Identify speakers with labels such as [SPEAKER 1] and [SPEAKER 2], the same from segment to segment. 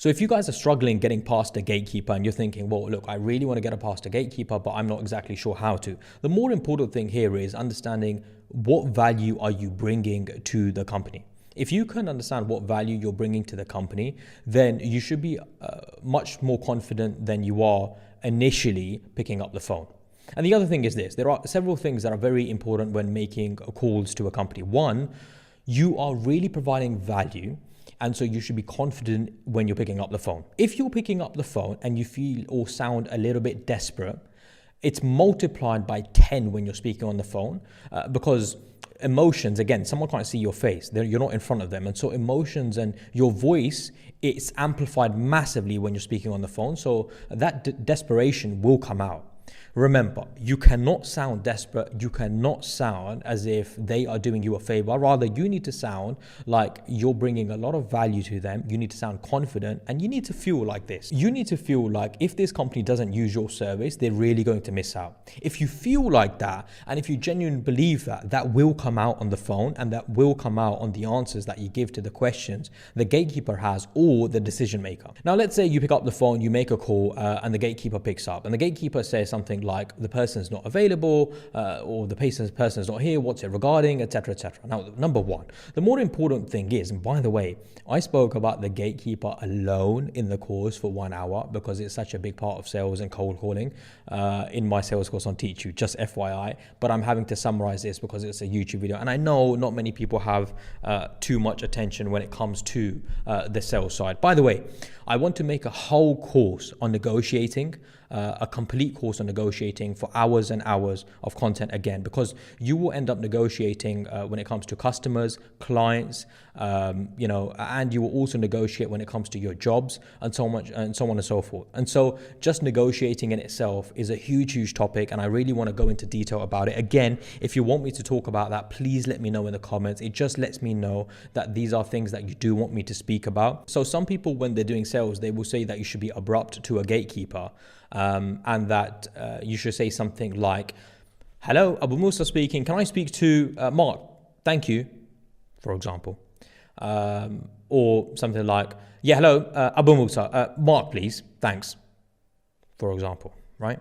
[SPEAKER 1] So if you guys are struggling getting past a gatekeeper and you're thinking, well, look, I really want to get past a gatekeeper, but I'm not exactly sure how to. The more important thing here is understanding what value are you bringing to the company. If you can understand what value you're bringing to the company, then you should be much more confident than you are initially picking up the phone. And the other thing is this, there are several things that are very important when making calls to a company. One, you are really providing value. And so you should be confident when you're picking up the phone. If you're picking up the phone and you feel or sound a little bit desperate, it's multiplied by 10 when you're speaking on the phone because emotions, again, someone can't see your face. You're not in front of them. And so emotions and your voice, it's amplified massively when you're speaking on the phone. So that desperation will come out. Remember, you cannot sound desperate. You cannot sound as if they are doing you a favor. Rather, you need to sound like you're bringing a lot of value to them. You need to sound confident and you need to feel like this. You need to feel like if this company doesn't use your service, they're really going to miss out. If you feel like that and if you genuinely believe that, that will come out on the phone and that will come out on the answers that you give to the questions the gatekeeper has or the decision maker. Now, let's say you pick up the phone, you make a call and the gatekeeper picks up and the gatekeeper says something like the person's not available or the person's not here, what's it regarding, etc., etc. Now, number one, the more important thing is, and by the way, I spoke about the gatekeeper alone in the course for 1 hour because it's such a big part of sales and cold calling in my sales course on Teach You, just FYI, but I'm having to summarize this because it's a YouTube video. And I know not many people have too much attention when it comes to the sales side. By the way, I want to make a whole course on negotiating, a complete course on negotiating for hours and hours of content again, because you will end up negotiating when it comes to customers, clients, and you will also negotiate when it comes to your jobs and so much and so on and so forth. And so just negotiating in itself is a huge topic, and I really want to go into detail about it. Again, if you want me to talk about that, please let me know in the comments. It just lets me know that these are things that you do want me to speak about. So some people, when they're doing sales, they will say that you should be abrupt to a gatekeeper. And that you should say something like, hello, Abu Musa speaking. Can I speak to Mark? Thank you, for example. Or something like, yeah, hello, Abu Musa. Mark, please. Thanks, for example, right?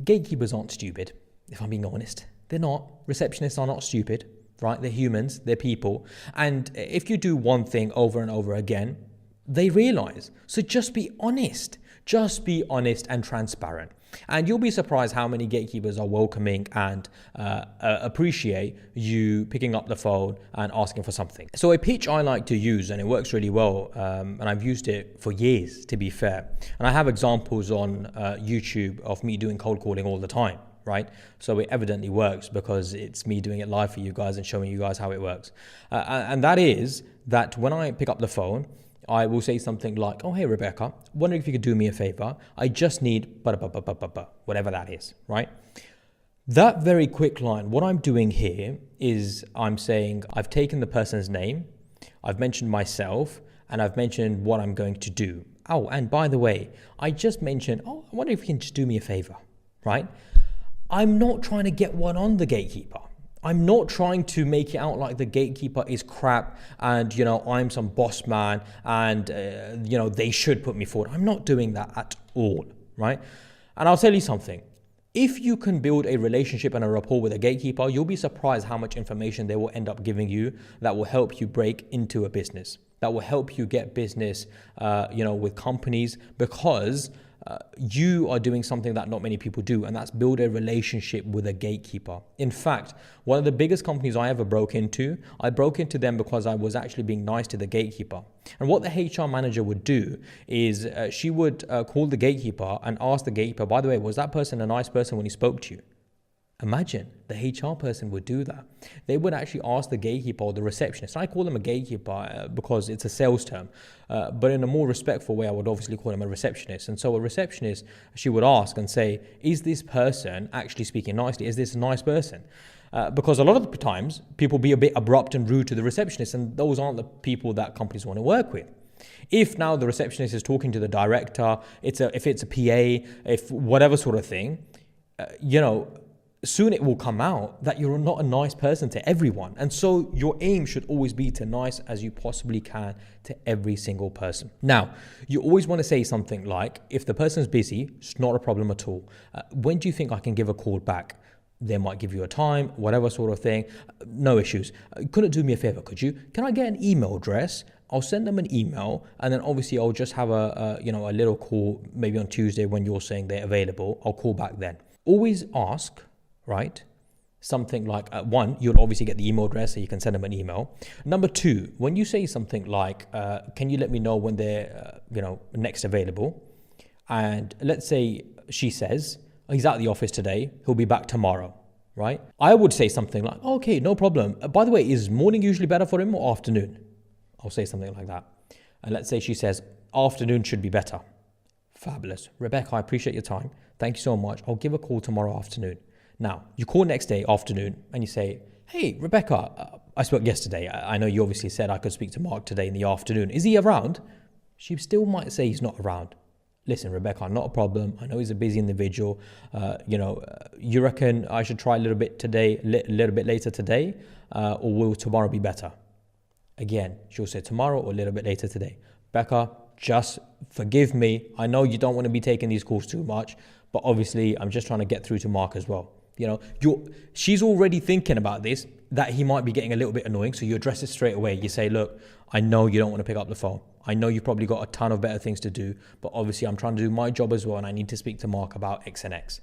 [SPEAKER 1] Gatekeepers aren't stupid, if I'm being honest. They're not. Receptionists are not stupid, right? They're humans. They're people. And if you do one thing over and over again, they realize. So just be honest. Just be honest and transparent. And you'll be surprised how many gatekeepers are welcoming and appreciate you picking up the phone and asking for something. So a pitch I like to use, and it works really well, and I've used it for years, to be fair. And I have examples on YouTube of me doing cold calling all the time, right? So it evidently works because it's me doing it live for you guys and showing you guys how it works. And that is that when I pick up the phone, I will say something like, oh, hey, Rebecca, wondering if you could do me a favor. I just need whatever that is, right? That very quick line, what I'm doing here is I'm saying I've taken the person's name, I've mentioned myself, and I've mentioned what I'm going to do. Oh, and by the way, I just mentioned, oh, I wonder if you can just do me a favor, right? I'm not trying to get one on the gatekeeper. I'm not trying to make it out like the gatekeeper is crap and, I'm some boss man and, they should put me forward. I'm not doing that at all, right? And I'll tell you something. If you can build a relationship and a rapport with a gatekeeper, you'll be surprised how much information they will end up giving you that will help you break into a business, that will help you get business, with companies, because you are doing something that not many people do, and that's build a relationship with a gatekeeper. In fact, one of the biggest companies I ever broke into them because I was actually being nice to the gatekeeper. And what the HR manager would do is she would call the gatekeeper and ask the gatekeeper, by the way, was that person a nice person when he spoke to you? Imagine the HR person would do that. They would actually ask the gatekeeper or the receptionist. I call them a gatekeeper because it's a sales term, but in a more respectful way, I would obviously call them a receptionist. And so a receptionist, she would ask and say, is this person actually speaking nicely? Is this a nice person? Because a lot of the times people be a bit abrupt and rude to the receptionist, and those aren't the people that companies want to work with. If now the receptionist is talking to the director, if it's a PA, if whatever sort of thing, soon it will come out that you're not a nice person to everyone. And so your aim should always be to nice as you possibly can to every single person. Now, you always want to say something like, if the person's busy, it's not a problem at all. When do you think I can give a call back? They might give you a time, whatever sort of thing. No issues. Couldn't do me a favor, could you? Can I get an email address? I'll send them an email, and then obviously I'll just have a little call maybe on Tuesday when you're saying they're available. I'll call back then. Always ask, right? Something like, one, you'll obviously get the email address so you can send them an email. Number two, when you say something like, can you let me know when they're, next available? And let's say she says, he's out of the office today, he'll be back tomorrow, right? I would say something like, okay, no problem. By the way, is morning usually better for him or afternoon? I'll say something like that. And let's say she says, afternoon should be better. Fabulous. Rebecca, I appreciate your time. Thank you so much. I'll give a call tomorrow afternoon. Now, you call next day afternoon and you say, hey, Rebecca, I spoke yesterday. I know you obviously said I could speak to Mark today in the afternoon. Is he around? She still might say he's not around. Listen, Rebecca, not a problem. I know he's a busy individual. You reckon I should try a little bit today, a little bit later today, or will tomorrow be better? Again, she'll say tomorrow or a little bit later today. Becca, just forgive me. I know you don't want to be taking these calls too much, but obviously I'm just trying to get through to Mark as well. She's already thinking about this, that he might be getting a little bit annoying. So you address it straight away. You say, look, I know you don't want to pick up the phone. I know you've probably got a ton of better things to do, but obviously I'm trying to do my job as well. And I need to speak to Mark about X and X.